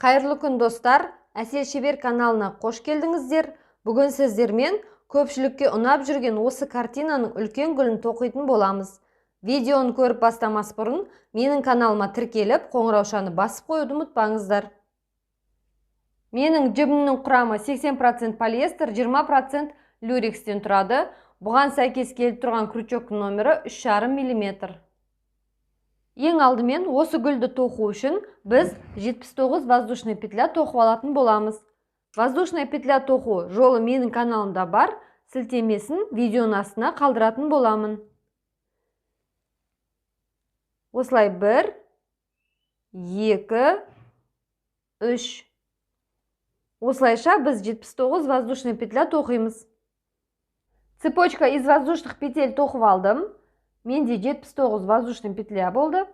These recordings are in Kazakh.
Қайырлы күн достар, Әсел Шебер каналына қош келдіңіздер. Бүгін сіздермен көпшілікке ұнап жүрген осы картинаның үлкен гүлін тоқитын боламыз. Видеоны көріп бастамас бұрын менің каналыма тіркеліп, қоңыраушаны басып қоюды ұмытпаңыздар. Менің жібімнің құрамы 80% полиэстер, 20% люрекстен тұрады. Бұған сәйкес келіп тұрған крючоктың номері 3,5 мм. Ең алдымен осы гүлді тоқу үшін біз 79 воздушный петля тоқып алатын боламыз. Воздушная петля тоқу жолы менің каналымда бар, сілтемесін видеоның астына қалдыратын боламын. Осылай 1, 2, 3. Осылайша біз 79 воздушный петля тоқимыз. Цепочка из воздушных петель тоқып алдым. Менде 79 воздушный петля болды.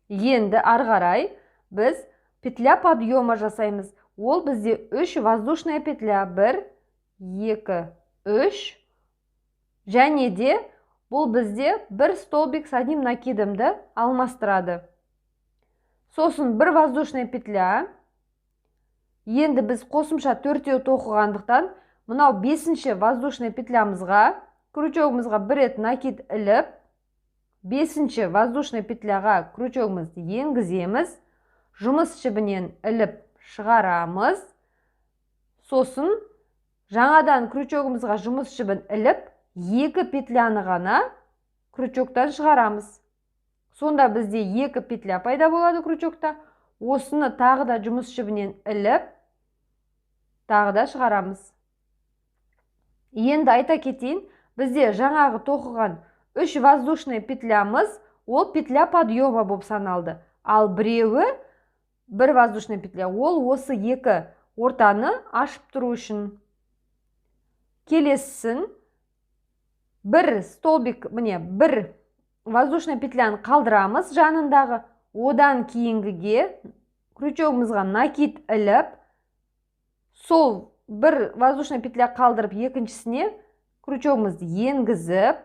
Енді ары қарай біз петля подъема жасаймыз. Ол бізде 3 воздушная петля. 1, 2, 3. Және де бұл бізде бір столбик с одним накидымды алмастырады. Сосын бір воздушная петля. Енді біз қосымша 4-еу тоқығандықтан, мынау 5-ші воздушная петлямызға, крючогымызға бір рет накид іліп, 5-ші воздушный петляға крючогымызды енгіземіз, жұмыс жібінен іліп шығарамыз. Сосын жаңадан крючогымызға жұмыс жібін іліп, 2 петляны ғана крючоктан шығарамыз. Сонда бізде 2 петля пайда болады крючокта. Осыны тағы да жұмыс жібінен іліп, тағы да шығарамыз. Енді айта кетейін, бізде жаңағы тоқыған 3 воздушный петлямыз, ол петля подъема болып саналды. Ал біреуі, бір воздушный петля, ол осы 2 ортаны ашып тұру үшін. Келесісін, бір столбик, бір воздушный петляны қалдырамыз жанындағы. Одан кейінгіге крючогымызға накид іліп, сол бір воздушный петля қалдырып, екіншісіне крючогымызды енгізіп,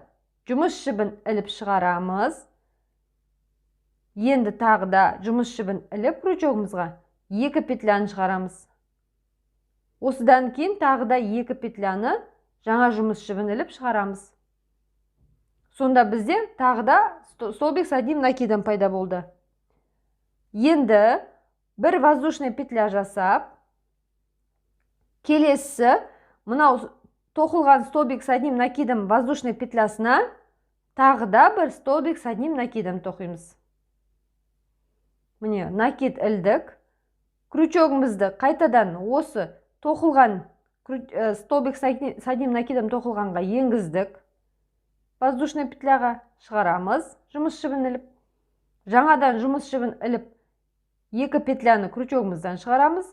жұмыс жібін іліп шығарамыз. Енді тағы да жұмыс жібін іліп крючогымызға 2 петляны шығарамыз. Осыдан кейін тағы да 2 петляны жаңа жұмыс жібін іліп шығарамыз. Сонда бізде тағы да столбик с одним накидом пайда болды. Енді бір воздушный петля жасап, келесі мынау тоқылған столбик с одним накидом воздушный петлясына тағы да бір столбик с одним накидом тоқимыз. Міне, накид ілдік. Крючогымызды қайтадан осы тоқылған столбик с одним накидом тоқылғанға енгіздік. Воздушный петляға шығарамыз, жұмыс жібін іліп. Жаңадан жұмыс жібін іліп, 2 петляны крючогымыздан шығарамыз.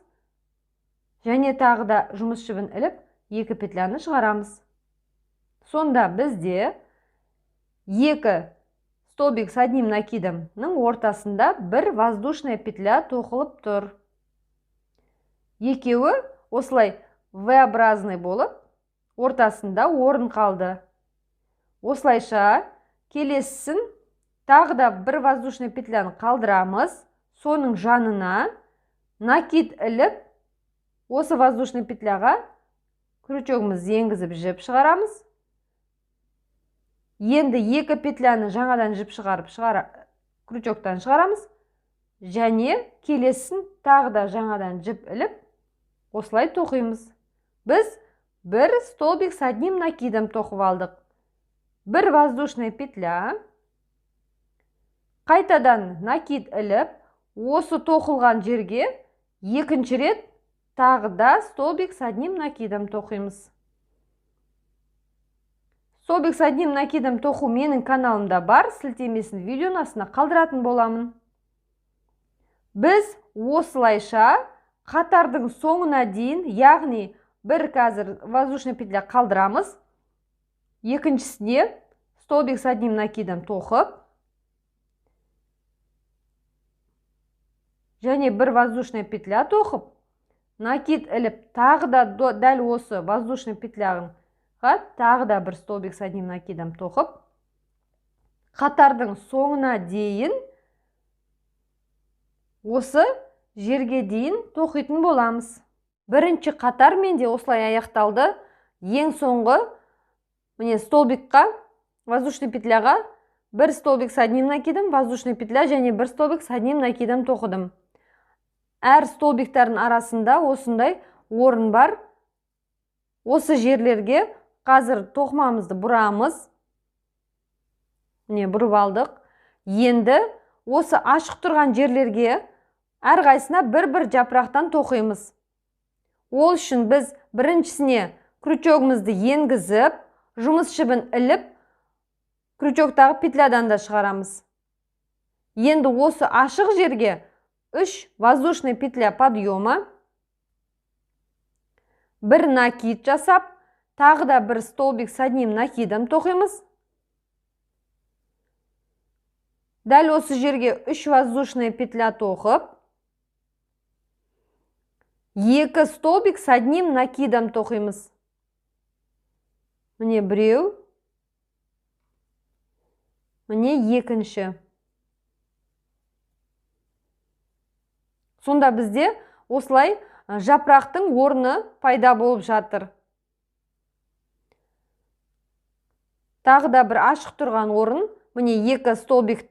Және тағы да жұмыс жібін іліп, 2 петляны шығарамыз. Сонда бізде 2 столбик с одним накидымның ортасында бір воздушная петля тоқылып тұр. Екеуі осылай V-образный болып, ортасында орын қалды. Осылайша келесісін тағы да бір воздушная петляны қалдырамыз. Соның жанына накид іліп, осы воздушный петляға крючогымызды енгізіп жіп шығарамыз. Енді 2 петляны жаңадан жіп шығарып крючоктан шығарамыз. Және келесін тағы да жаңадан жіп іліп, осылай тоқимыз. Біз бір столбик с одним накидом тоқып алдық. Бір воздушная петля. Қайтадан накид іліп, осы тоқылған жерге екінші рет тағы да столбик с одним накидом тоқимыз. Столбик с одним накидом тоқу менің каналымда бар, сілтемесін видеоның астына қалдыратын боламын. Біз осылайша қатардың соңына дейін, яғни бір қазір воздушный петля қалдырамыз, екіншісіне столбик с одним накидом тоқып, және бір воздушный петля тоқып, накид іліп, тағы да дәл осы воздушный петляға тағы да бір столбик с одним накидом тоқып, қатардың соңына дейін осы жерге дейін тоқитын боламыз. Бірінші қатар менде осылай аяқталды. Ең соңғы міне столбикқа, воздушный петляға бір столбик с одним накидом, воздушный петля және бір столбик с одним накидом тоқыдым. Әр столбиктардың арасында осындай орын бар. Осы жерлерге қазір тоқымамызды бұрамыз. Міне бұрып алдық. Енді осы ашық тұрған жерлерге әрқайсына бір-бір жапырақтан тоқимыз. Ол үшін біз біріншісіне крючогымызды енгізіп, жұмыс жібін іліп, крючоктағы петлядан да шығарамыз. Енді осы ашық жерге 3 воздушный петля подъема, бір накид жасап, тағы да бір столбик с одним накидом тоқимыз. Дәл осы жерге 3 воздушный петля тоқып, 2 столбик с одним накидом тоқимыз. Міне біреу, міне екінші. Сонда бізде осылай жапырақтың орны пайда болып жатыр. Тағы да бір ашық тұрған орын, міне 2 столбик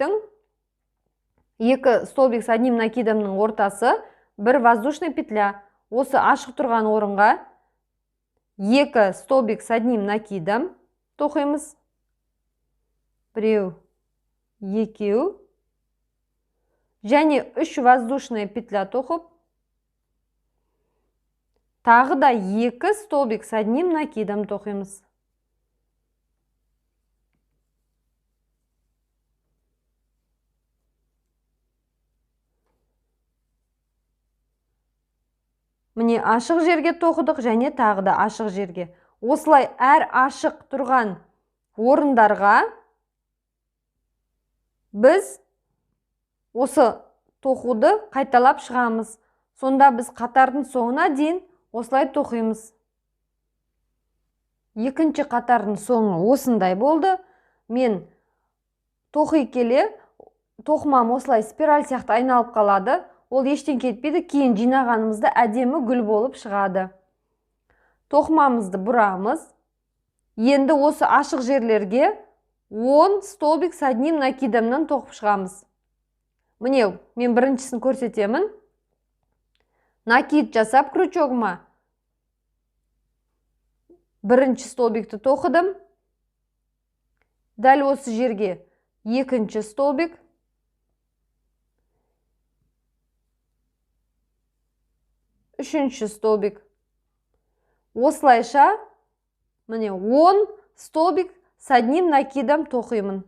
с одним накидомның ортасы, бір воздушный петля. Осы ашық тұрған орынға 2 столбик с одним накидом тоқимыз. Біреу, екеу. Және 3 воздушный петля тоқып, тағы да 2 столбик с одним накидом тоқимыз. Міне ашық жерге тоқыдық және тағы да ашық жерге. Осылай әр ашық тұрған орындарға біз осы тоқуды қайталап шығамыз. Сонда біз қатардың соңына дейін осылай тоқимыз. Екінші қатардың соңы осындай болды. Мен тоқи келе тоқымам осылай спираль сияқты айналып қалады. Ол ештен кетпейді, кейін жинағанымызда әдемі гүл болып шығады. Тоқымамызды бұрамыз. Енді осы ашық жерлерге 10 столбик с одним накидомнан тоқып шығамыз. Міне, мен біріншісін көрсетемін. Накид жасап крючогыма бірінші столбикті тоқыдым. Дәл осы жерге екінші столбик. Үшінші столбик. Осылайша міне 10 столбик с одним накидом тоқимын.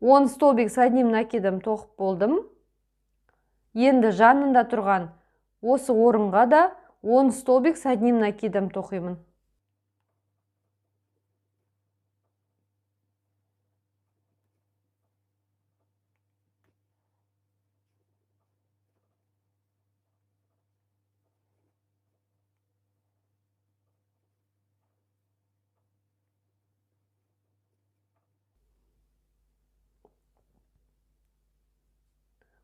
Он столбик с одним накидом тоқып болдым. Енді жанында тұрған осы орынға да 10 столбик с одним накидом тоқимын.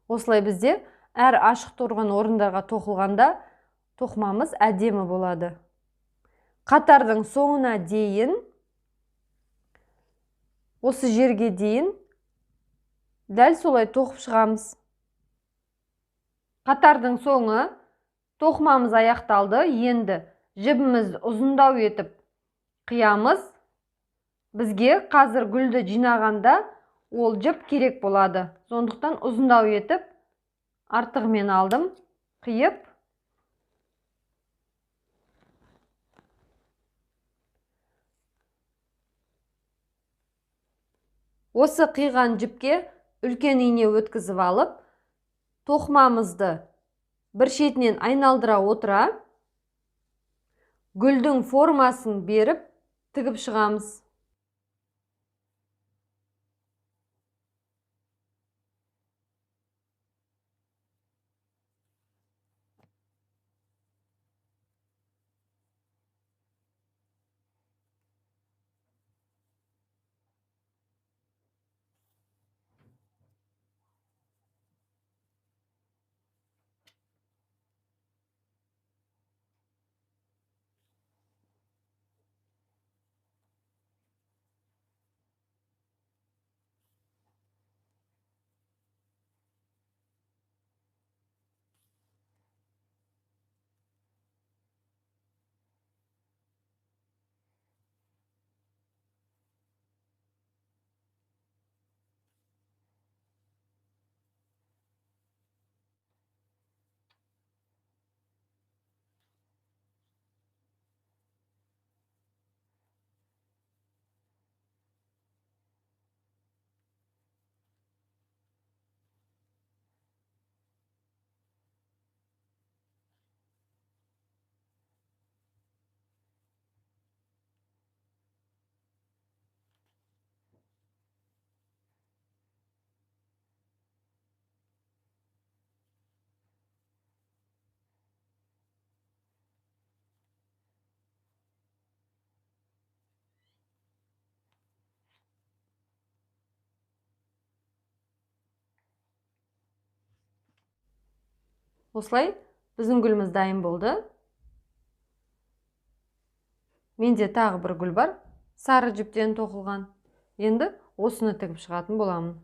Осылай бізде әр ашық тұрған орындарға тоқылғанда тоқымамыз әдемі болады. Қатардың соңына дейін, осы жерге дейін дәл солай тоқып шығамыз. Қатардың соңы тоқымамыз аяқталды. Енді жібімізді ұзындау етіп қиямыз. Бізге қазір гүлді жинағанда ол жіп керек болады. Сондықтан ұзындау етіп, артығымен алдым, қиып. Осы қиған жіпке үлкен ине өткізіп алып, тоқымамызды бір шетінен айналдыра отыра, гүлдің формасын беріп, тігіп шығамыз. Осылай біздің гүліміз дайын болды. Менде тағы бір гүл бар, сары жіптен тоқылған. Енді осыны тігіп шығатын боламын.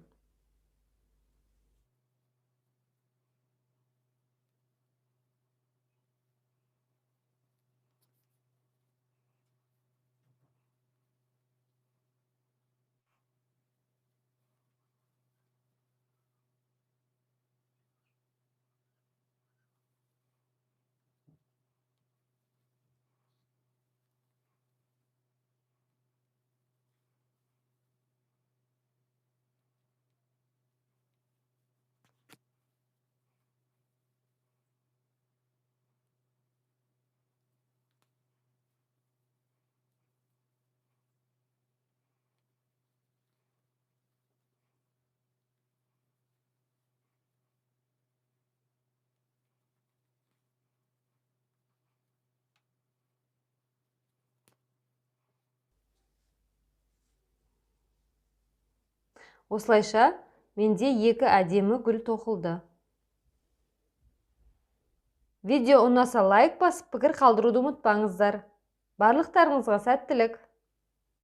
Осылайша менде 2 әдемі гүл тоқылды. Видео ұнаса лайк басып, пікір қалдыруды ұмытпаңыздар. Барлықтарыңызға сәттілік.